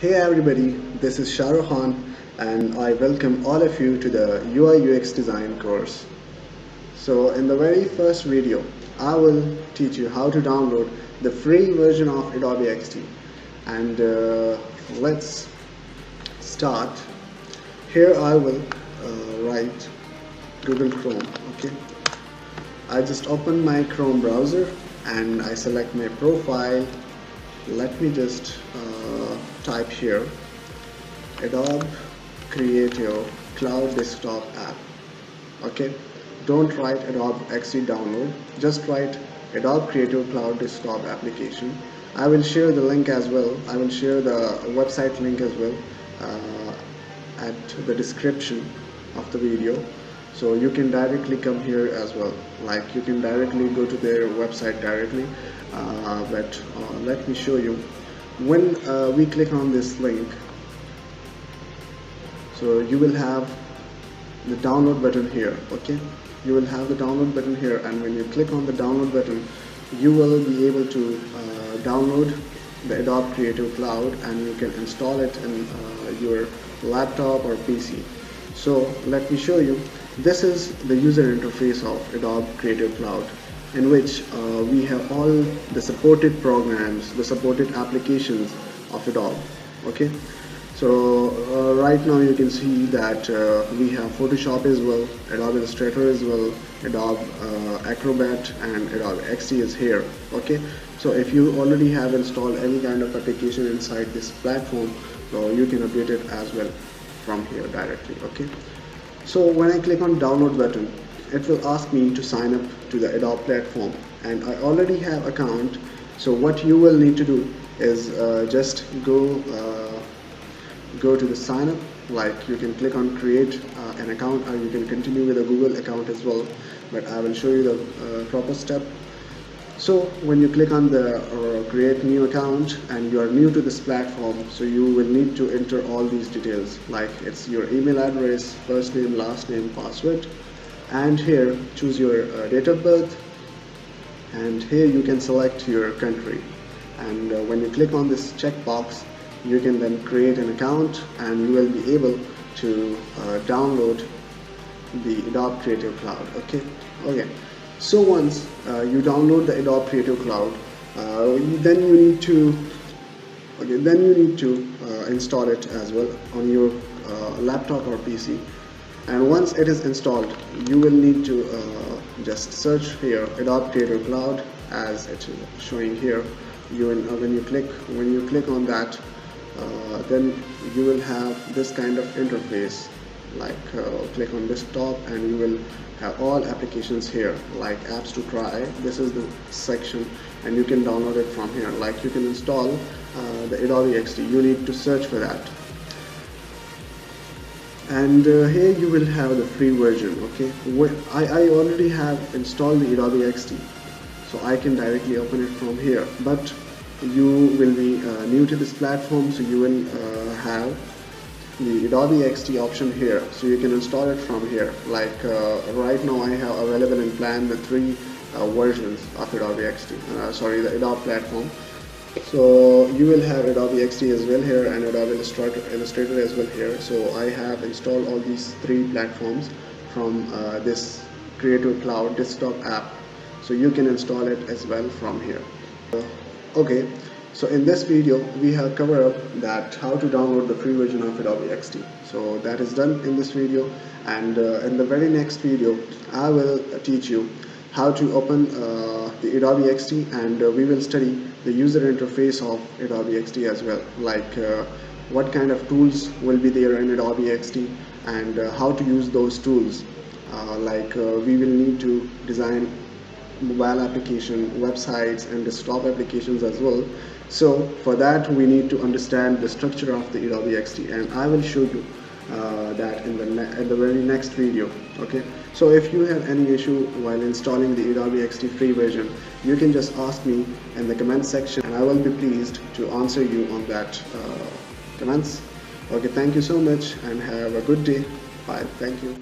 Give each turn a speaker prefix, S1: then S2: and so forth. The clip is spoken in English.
S1: Hey everybody, this is Shahrukh and I welcome all of you to the UI UX design course. So in the very first video, I will teach you how to download the free version of Adobe XD. And let's start. Here I will write Google Chrome. Okay, I just open my Chrome browser and I select my profile. Let me just type here Adobe Creative Cloud Desktop App. Okay, don't write Adobe XD download, just write Adobe Creative Cloud Desktop application. I will share the link as well. I will share the website link as well at the description of the video, so you can directly come here as well. Like, you can directly go to their website directly, but let me show you. When we click on this link, so you will have the download button here. Okay, you will have the download button here, and when you click on the download button, you will be able to download the Adobe Creative Cloud, and you can install it in your laptop or PC. So let me show you. This is the user interface of Adobe Creative Cloud, in which we have all the supported programs, the supported applications of Adobe. Okay, so right now you can see that we have Photoshop as well, Adobe Illustrator as well, Adobe Acrobat, and Adobe XD is here. Okay, so if you already have installed any kind of application inside this platform, so you can update it as well from here directly. Okay, so when I click on download button, it will ask me to sign up to the Adobe platform, and I already have account. So what you will need to do is just go to the sign up. Like, you can click on create an account, or you can continue with a Google account as well, but I will show you the proper step. So when you click on the create new account and you are new to this platform, so you will need to enter all these details, like it's your email address, first name, last name, password, and here choose your date of birth, and here you can select your country. And when you click on this checkbox, you can then create an account, and you will be able to download the Adobe Creative Cloud. Okay, so once you download the Adobe Creative Cloud, then you need to install it as well on your laptop or PC. And once it is installed, you will need to just search here Adobe Creative Cloud as it is showing here. You will, when you click on that, then you will have this kind of interface. Like, click on desktop and you will have all applications here, like apps to try. This is the section, and you can download it from here. Like, you can install the Adobe XD. You need to search for that, and here you will have the free version. Okay, I already have installed the Adobe XD, so I can directly open it from here. But you will be new to this platform, so you will have the Adobe XD option here, so you can install it from here. Like, right now I have available in plan the three versions of Adobe XD, the Adobe platform. So you will have Adobe XD as well here, and Adobe Illustrator as well here. So I have installed all these three platforms from this Creative Cloud desktop app, so you can install it as well from here. Okay, so in this video we have covered up that how to download the free version of Adobe XD. So that is done in this video, and in the very next video I will teach you how to open the Adobe XD, and we will study the user interface of Adobe XD as well, like what kind of tools will be there in Adobe XD, and how to use those tools. We will need to design mobile application, websites, and desktop applications as well. So for that we need to understand the structure of the Adobe XD, and I will show you that in the very next video. Okay, so if you have any issue while installing the Adobe XD free version, you can just ask me in the comment section, and I will be pleased to answer you on that comments. Okay, thank you so much and have a good day. Bye. Thank you.